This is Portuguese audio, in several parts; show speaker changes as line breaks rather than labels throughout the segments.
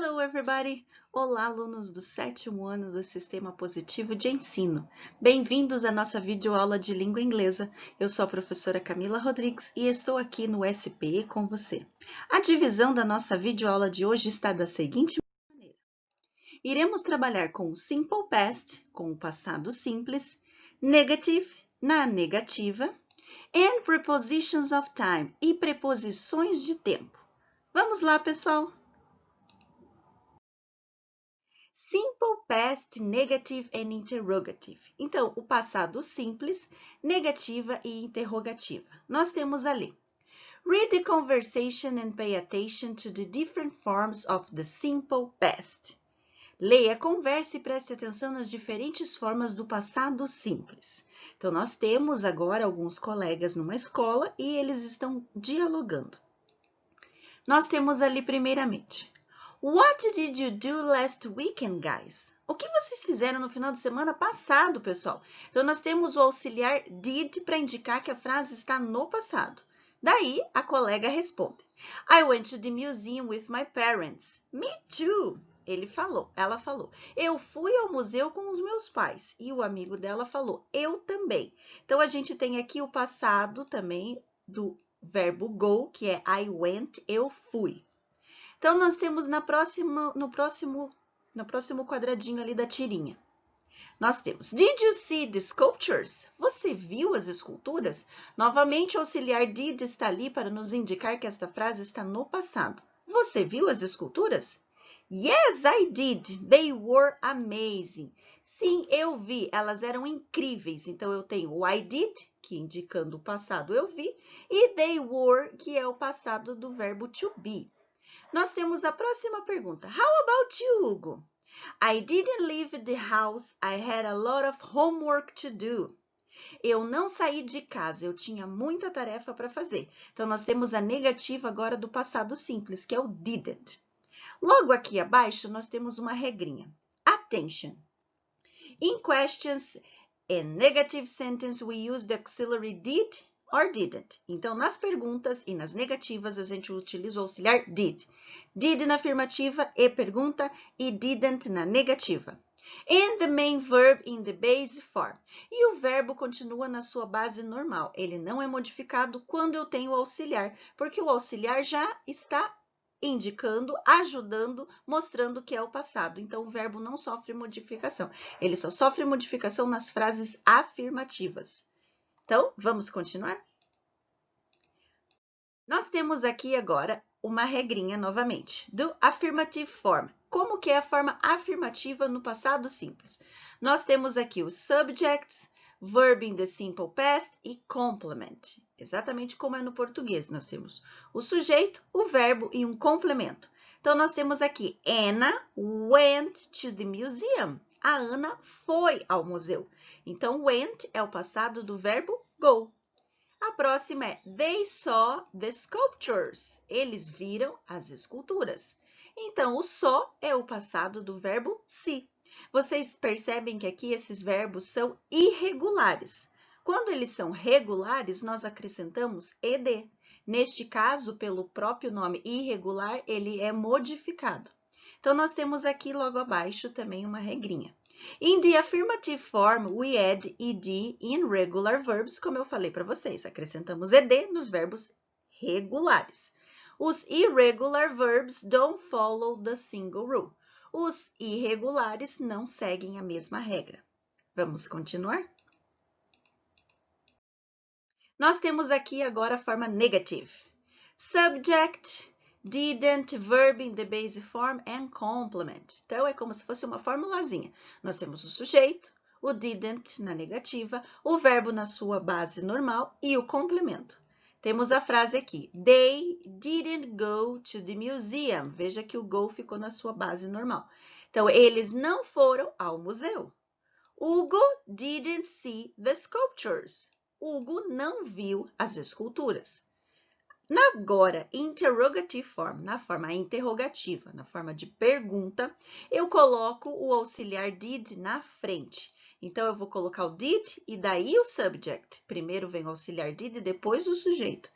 Hello, everybody! Olá, alunos do 7º ano do Sistema Positivo de Ensino. Bem-vindos à nossa videoaula de língua inglesa. Eu sou a professora Camila Rodrigues e estou aqui no SPE com você. A divisão da nossa videoaula de hoje está da seguinte maneira. Iremos trabalhar com o Simple Past, com o passado simples, Negative, na negativa, and Prepositions of Time, e preposições de tempo. Vamos lá, pessoal! Simple Past, Negative and Interrogative. Então, o passado simples, negativa e interrogativa. Nós temos ali. Read the conversation and pay attention to the different forms of the simple past. Leia a conversa e preste atenção nas diferentes formas do passado simples. Então, nós temos agora alguns colegas numa escola e eles estão dialogando. Nós temos ali, primeiramente, What did you do last weekend, guys? O que vocês fizeram no final de semana passado, pessoal? Então, nós temos o auxiliar did para indicar que a frase está no passado. Daí, a colega responde. I went to the museum with my parents. Me too. Ela falou. Eu fui ao museu com os meus pais. E o amigo dela falou. Eu também. Então, a gente tem aqui o passado também do verbo go, que é I went, eu fui. Então, nós temos no próximo quadradinho ali da tirinha. Nós temos, Did you see the sculptures? Você viu as esculturas? Novamente, o auxiliar did está ali para nos indicar que esta frase está no passado. Você viu as esculturas? Yes, I did. They were amazing. Sim, eu vi. Elas eram incríveis. Então, eu tenho o I did, que indicando o passado eu vi, e they were, que é o passado do verbo to be. Nós temos a próxima pergunta. How about you, Hugo? I didn't leave the house. I had a lot of homework to do. Eu não saí de casa. Eu tinha muita tarefa para fazer. Então, nós temos a negativa agora do passado simples, que é o didn't. Logo aqui abaixo, nós temos uma regrinha. Attention. In questions and negative sentence, we use the auxiliary did or didn't. Então, nas perguntas e nas negativas, a gente utiliza o auxiliar did. Did na afirmativa e pergunta e didn't na negativa. And the main verb in the base form. E o verbo continua na sua base normal. Ele não é modificado quando eu tenho o auxiliar, porque o auxiliar já está indicando, ajudando, mostrando que é o passado. Então, o verbo não sofre modificação. Ele só sofre modificação nas frases afirmativas. Então, vamos continuar? Nós temos aqui agora uma regrinha novamente, do affirmative form. Como que é a forma afirmativa no passado simples? Nós temos aqui os subjects, verb in the simple past e complement. Exatamente como é no português. Nós temos o sujeito, o verbo e um complemento. Então, nós temos aqui, Anna went to the museum. A Ana foi ao museu. Então, went é o passado do verbo go. A próxima é They saw the sculptures. Eles viram as esculturas. Então, o saw é o passado do verbo see. Vocês percebem que aqui esses verbos são irregulares. Quando eles são regulares, nós acrescentamos ed. Neste caso, pelo próprio nome irregular, ele é modificado. Então, nós temos aqui logo abaixo também uma regrinha. In the affirmative form, we add ed in regular verbs, como eu falei para vocês. Acrescentamos ed nos verbos regulares. Os irregular verbs don't follow the single rule. Os irregulares não seguem a mesma regra. Vamos continuar? Nós temos aqui agora a forma negative. Subject, didn't, verb in the base form and complement. Então, é como se fosse uma formulazinha. Nós temos o sujeito, o didn't na negativa, o verbo na sua base normal e o complemento. Temos a frase aqui, They didn't go to the museum. Veja que o go ficou na sua base normal. Então, eles não foram ao museu. Hugo didn't see the sculptures. Hugo não viu as esculturas. Agora, interrogative form, na forma interrogativa, na forma de pergunta, eu coloco o auxiliar did na frente. Então, eu vou colocar o did e daí o subject. Primeiro vem o auxiliar did e depois o sujeito.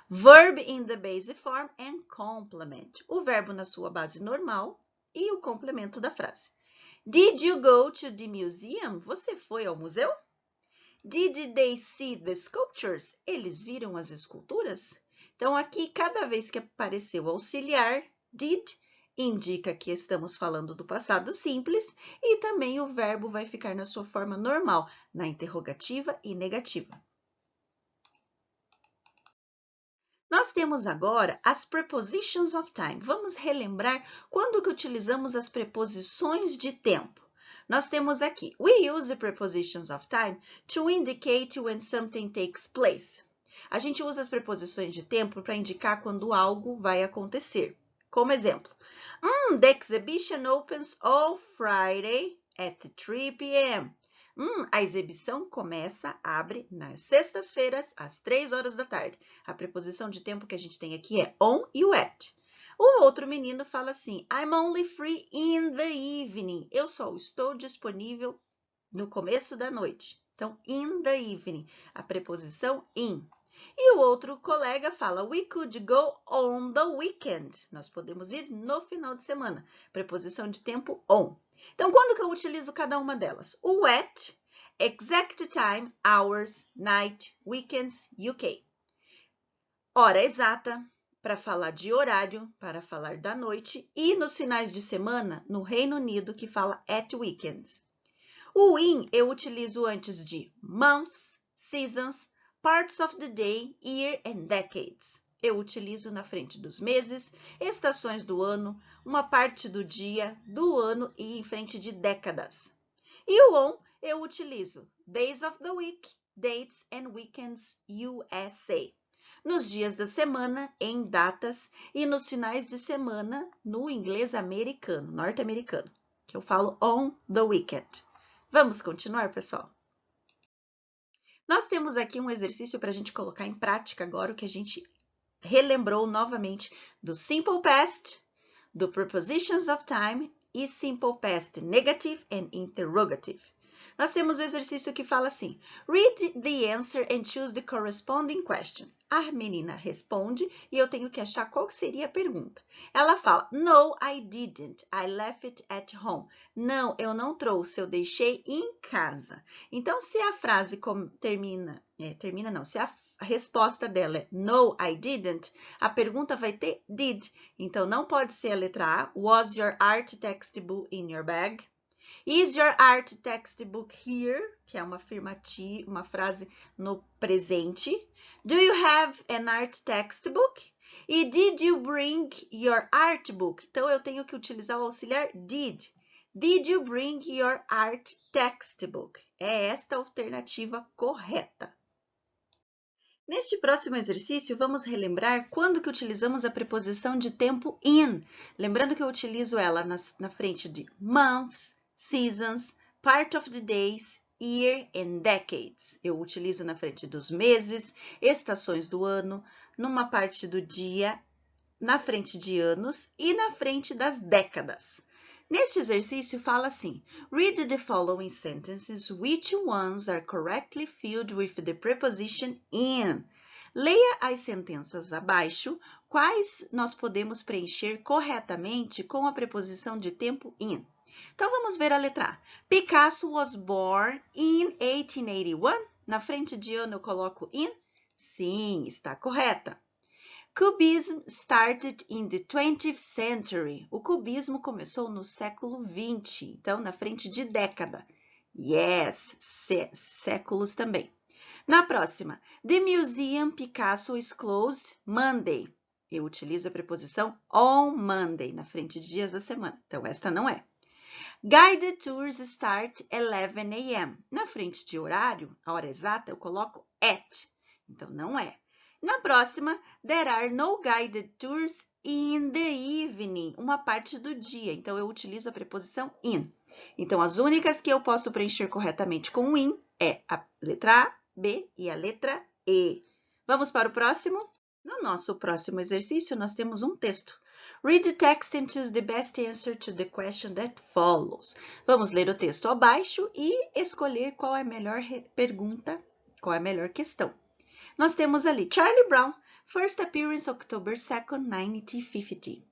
Verb in the base form and complement. O verbo na sua base normal e o complemento da frase. Did you go to the museum? Você foi ao museu? Did they see the sculptures? Eles viram as esculturas? Então, aqui, cada vez que apareceu o auxiliar, did, indica que estamos falando do passado simples e também o verbo vai ficar na sua forma normal, na interrogativa e negativa. Nós temos agora as prepositions of time. Vamos relembrar quando que utilizamos as preposições de tempo. Nós temos aqui, we use prepositions of time to indicate when something takes place. A gente usa as preposições de tempo para indicar quando algo vai acontecer. Como exemplo, the exhibition opens on Friday at 3 p.m. A exibição abre nas sextas-feiras, às 3 horas da tarde. A preposição de tempo que a gente tem aqui é on e o at. O outro menino fala assim, I'm only free in the evening. Eu só estou disponível no começo da noite. Então, in the evening, a preposição in. E o outro colega fala, we could go on the weekend. Nós podemos ir no final de semana. Preposição de tempo on. Então, quando que eu utilizo cada uma delas? O at, exact time, hours, night, weekends, UK. Hora exata, para falar de horário, para falar da noite, e nos finais de semana, no Reino Unido, que fala at weekends. O in eu utilizo antes de months, seasons, parts of the day, year and decades. Eu utilizo na frente dos meses, estações do ano, uma parte do dia, do ano e em frente de décadas. E o on eu utilizo days of the week, dates and weekends, USA. Nos dias da semana, em datas, e nos finais de semana, no inglês americano, norte-americano, que eu falo on the weekend. Vamos continuar, pessoal? Nós temos aqui um exercício para a gente colocar em prática agora o que a gente relembrou novamente do Simple Past, do Prepositions of Time e Simple Past Negative and Interrogative. Nós temos o exercício que fala assim, read the answer and choose the corresponding question. A menina responde e eu tenho que achar qual seria a pergunta. Ela fala, no, I didn't. I left it at home. Não, eu não trouxe, eu deixei em casa. Então, se a frase se a resposta dela é no, I didn't, a pergunta vai ter did. Então, não pode ser a letra A. Was your art textbook in your bag? Is your art textbook here? Que é uma frase no presente. Do you have an art textbook? E did you bring your art book? Então, eu tenho que utilizar o auxiliar did. Did you bring your art textbook? É esta a alternativa correta. Neste próximo exercício, vamos relembrar quando que utilizamos a preposição de tempo in. Lembrando que eu utilizo ela na frente de months, seasons, part of the days, year and decades. Eu utilizo na frente dos meses, estações do ano, numa parte do dia, na frente de anos e na frente das décadas. Neste exercício, fala assim, read the following sentences, which ones are correctly filled with the preposition in. Leia as sentenças abaixo, quais nós podemos preencher corretamente com a preposição de tempo in. Então, vamos ver a letra A. Picasso was born in 1881. Na frente de ano eu coloco in? Sim, está correta. Cubism started in the 20th century. O cubismo começou no século 20, então na frente de década. Yes, séculos também. Na próxima, the museum Picasso is closed Monday. Eu utilizo a preposição on Monday, na frente de dias da semana. Então, esta não é. Guided tours start 11 a.m. Na frente de horário, a hora exata, eu coloco at. Então, não é. Na próxima, there are no guided tours in the evening. Uma parte do dia. Então, eu utilizo a preposição in. Então, as únicas que eu posso preencher corretamente com o in é a letra A, B e a letra E. Vamos para o próximo? No nosso próximo exercício, nós temos um texto. Read the text and choose the best answer to the question that follows. Vamos ler o texto abaixo e escolher qual é a melhor pergunta, qual é a melhor questão. Nós temos ali Charlie Brown, first appearance October 2nd, 1950.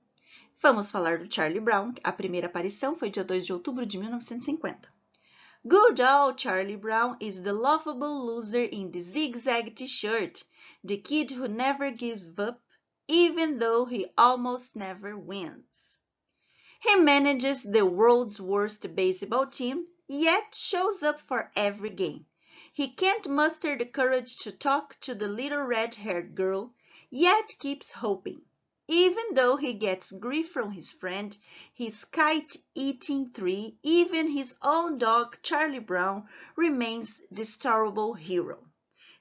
Vamos falar do Charlie Brown. A primeira aparição foi dia 2 de outubro de 1950. Good old Charlie Brown is the lovable loser in the zigzag t-shirt, the kid who never gives up, even though he almost never wins. He manages the world's worst baseball team, yet shows up for every game. He can't muster the courage to talk to the little red-haired girl, yet keeps hoping. Even though he gets grief from his friend, his kite-eating tree, even his own dog, Charlie Brown, remains the starable hero.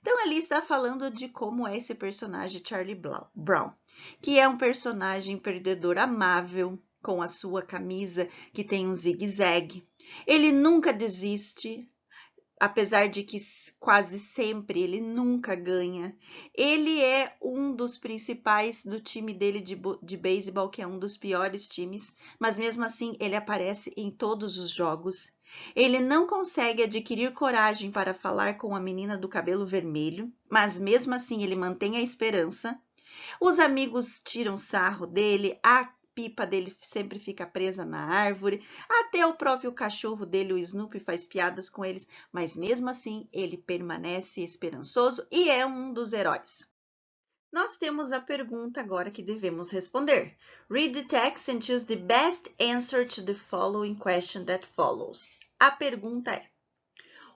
Então, ali está falando de como é esse personagem Charlie Brown, que é um personagem perdedor amável, com a sua camisa que tem um zigue-zague. Ele nunca desiste, apesar de que quase sempre ele nunca ganha. Ele é um dos principais do time dele de beisebol, que é um dos piores times, mas mesmo assim ele aparece em todos os jogos. Ele não consegue adquirir coragem para falar com a menina do cabelo vermelho, mas mesmo assim ele mantém a esperança. Os amigos tiram sarro dele, a pipa dele sempre fica presa na árvore, até o próprio cachorro dele, o Snoopy, faz piadas com eles, mas mesmo assim ele permanece esperançoso e é um dos heróis. Nós temos a pergunta agora que devemos responder. Read the text and choose the best answer to the following question that follows. A pergunta é: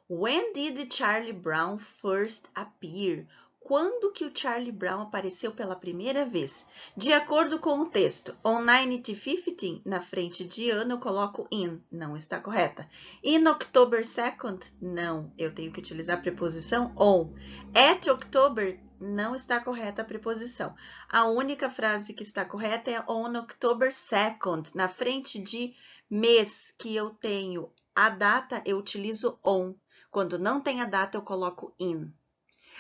When did Charlie Brown first appear? Quando que o Charlie Brown apareceu pela primeira vez? De acordo com o texto, on 1915, na frente de ano eu coloco in, não está correta. In October 2nd, não, eu tenho que utilizar a preposição on. At October, não está correta a preposição. A única frase que está correta é on October 2nd, na frente de mês que eu tenho a data, eu utilizo on. Quando não tem a data, eu coloco in.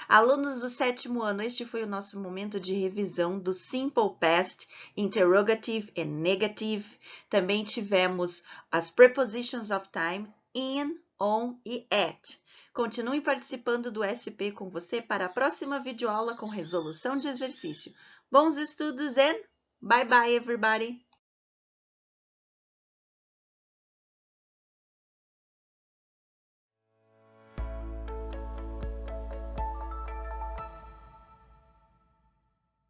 Alunos do 7º ano, este foi o nosso momento de revisão do Simple Past, Interrogative e Negative. Também tivemos as Prepositions of Time, in, on e at. Continue participando do SP com você para a próxima videoaula com resolução de exercício. Bons estudos and bye bye everybody!